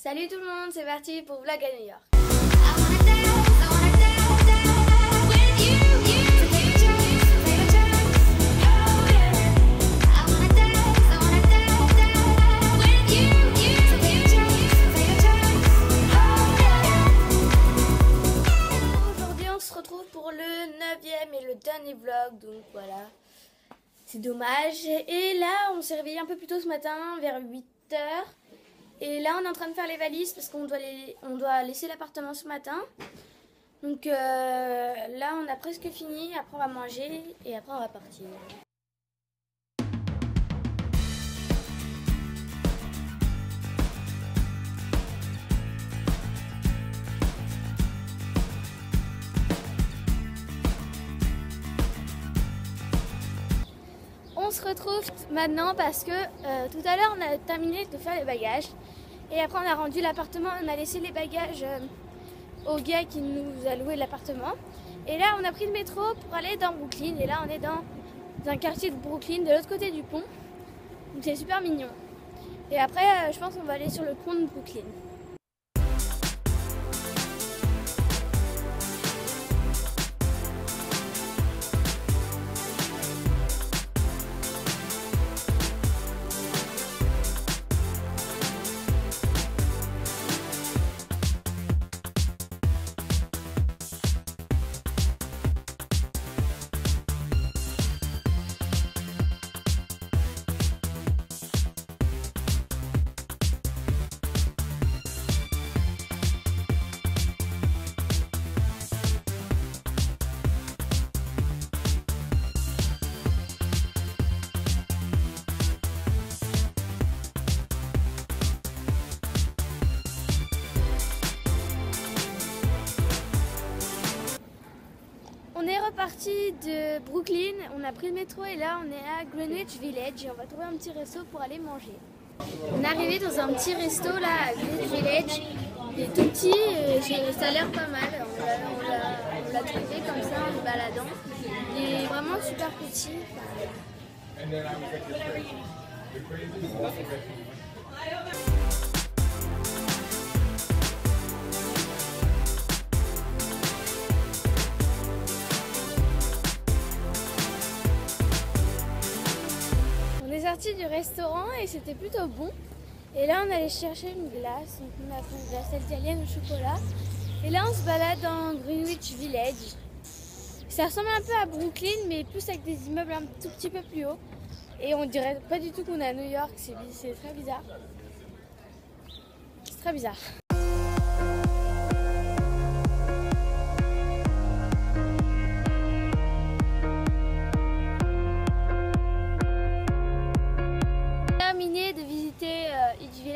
Salut tout le monde, c'est parti pour Vlog à New York. Aujourd'hui on se retrouve pour le 9e et le dernier vlog, donc voilà. C'est dommage. Et là on s'est réveillé un peu plus tôt ce matin, vers 8 h. Et là on est en train de faire les valises parce qu'on doit laisser l'appartement ce matin. Donc là on a presque fini, après on va manger et après on va partir. On se retrouve maintenant parce que tout à l'heure on a terminé de faire les bagages et après on a rendu l'appartement, on a laissé les bagages au gars qui nous a loué l'appartement et là on a pris le métro pour aller dans Brooklyn et là on est dans un quartier de Brooklyn de l'autre côté du pont, donc c'est super mignon. Et après je pense qu'on va aller sur le pont de Brooklyn. On est reparti de Brooklyn, on a pris le métro et là on est à Greenwich Village et on va trouver un petit resto pour aller manger. On est arrivé dans un petit resto là à Greenwich Village, il est tout petit et ça a l'air pas mal, on l'a trouvé comme ça en se baladant. Il est vraiment super petit. Sorti du restaurant et c'était plutôt bon et là on allait chercher une glace, donc on a pris une glace italienne au chocolat et là on se balade dans Greenwich Village. Ça ressemble un peu à Brooklyn mais plus avec des immeubles un tout petit peu plus hauts et on dirait pas du tout qu'on est à New York, c'est très bizarre. C'est très bizarre.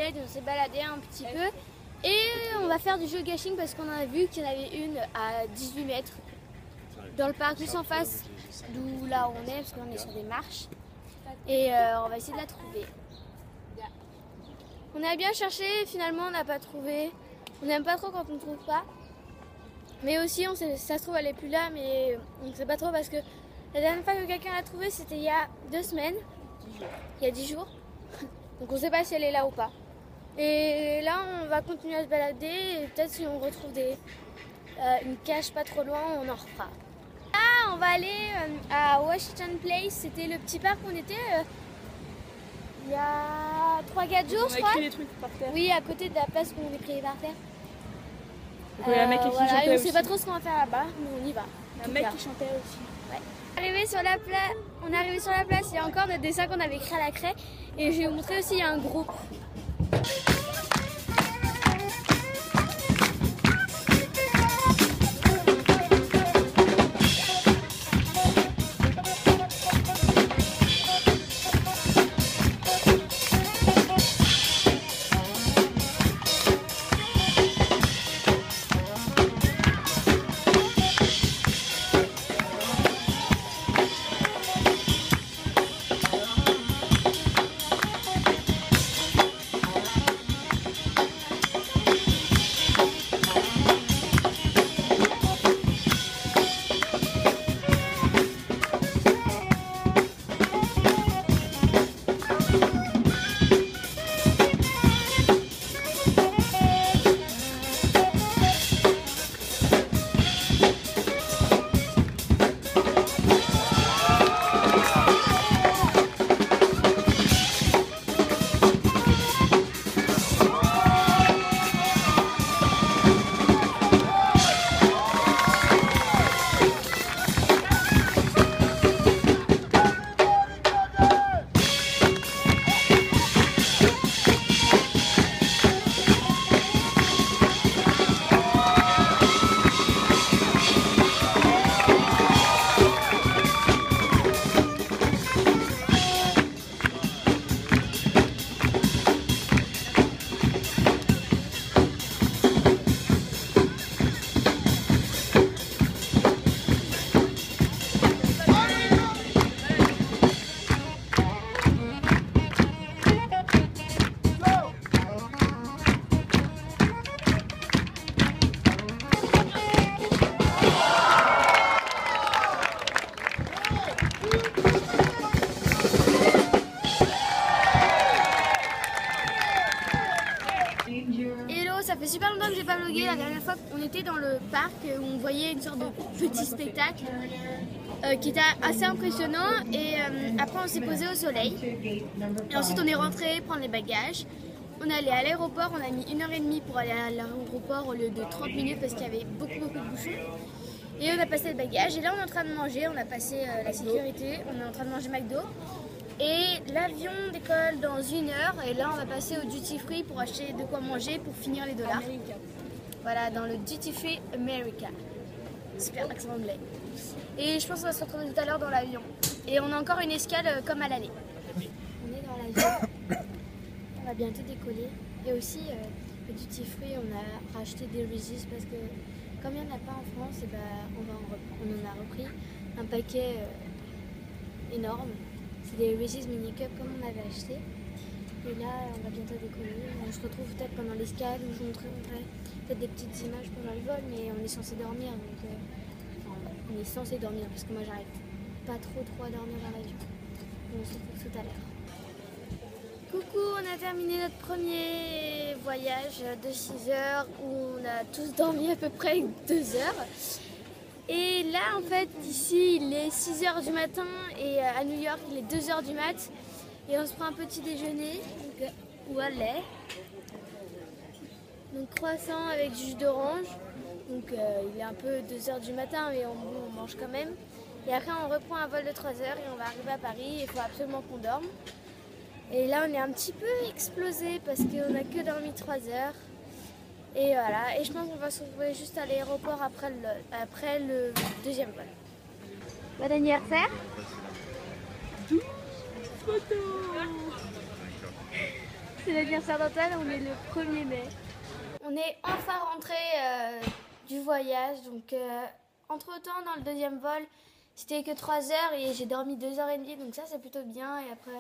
On s'est baladé un petit peu et on va faire du geocaching parce qu'on a vu qu'il y en avait une à 18 mètres dans le parc juste en face d'où là où on est parce qu'on est sur des marches et on va essayer de la trouver. On a bien cherché, finalement on n'a pas trouvé. On n'aime pas trop quand on ne trouve pas, mais aussi ça se trouve elle est plus là, mais on ne sait pas trop parce que la dernière fois que quelqu'un l'a trouvée c'était il y a 2 semaines, il y a 10 jours. Donc on ne sait pas si elle est là ou pas. Et là on va continuer à se balader et peut-être si on retrouve une cache pas trop loin on en refera. Là on va aller à Washington Place, c'était le petit parc où on était il y a 3-4 jours je crois. On a écrit des trucs par terre. Oui, à côté de la place où on est écrit par terre. Un mec qui chantait on aussi. sait pas trop ce qu'on va faire là-bas, mais on y va. Un mec qui chantait aussi. Ouais. On est arrivé sur la place, il y a encore des dessins qu'on avait écrits à la craie et je vais vous montrer aussi il y a un groupe. Hello, ça fait super longtemps que j'ai pas vlogué. La dernière fois, on était dans le parc où on voyait une sorte de petit spectacle qui était assez impressionnant. Et après, on s'est posé au soleil. Et ensuite, on est rentré prendre les bagages. On est allé à l'aéroport. On a mis 1h30 pour aller à l'aéroport au lieu de 30 minutes parce qu'il y avait beaucoup de bouchons. Et on a passé le bagage. Et là, on est en train de manger. On a passé la sécurité. On est en train de manger McDo. Et l'avion décolle dans 1 heure et là on va passer au duty free pour acheter de quoi manger pour finir les dollars. America. Voilà, dans le duty free America. Super accent anglais. Et je pense qu'on va se retrouver tout à l'heure dans l'avion. Et on a encore une escale comme à l'aller. On est dans l'avion. On va bientôt décoller. Et aussi le duty free, on a racheté des Reese's parce que comme il n'y en a pas en France, et on en a repris un paquet énorme. C'est des Reese's Mini Cup comme on avait acheté. Et là, on va bientôt décoller. On se retrouve peut-être pendant l'escale où je vous montrerai peut-être des petites images pendant le vol, mais on est censé dormir. Donc, on est censé dormir parce que moi, j'arrive pas trop à dormir dans l'avion. On se retrouve tout à l'heure. Coucou, on a terminé notre premier voyage de 6 heures où on a tous dormi à peu près 2 heures. Et là, en fait, ici, il est 6 h du matin et à New York, il est 2 h du mat. Et on se prend un petit déjeuner, ou à lait. Donc croissant avec jus d'orange. Donc il est un peu 2 h du matin, mais on mange quand même. Et après, on reprend un vol de 3 heures et on va arriver à Paris. Il faut absolument qu'on dorme. Et là, on est un petit peu explosé parce qu'on n'a que dormi 3 heures. Et voilà, et je pense qu'on va se retrouver juste à l'aéroport après le deuxième vol. Bon anniversaire! C'est l'anniversaire d'Antoine, on est le 1er mai. On est enfin rentré du voyage, donc entre temps dans le deuxième vol, c'était que 3 heures et j'ai dormi 2h30, donc ça c'est plutôt bien. Et après,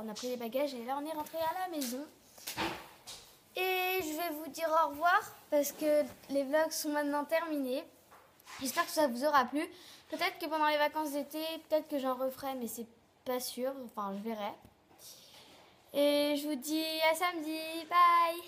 on a pris les bagages et là on est rentré à la maison. Et je vais vous dire au revoir parce que les vlogs sont maintenant terminés. J'espère que ça vous aura plu. Peut-être que pendant les vacances d'été, peut-être que j'en referai, mais c'est pas sûr. Enfin, je verrai. Et je vous dis à samedi. Bye!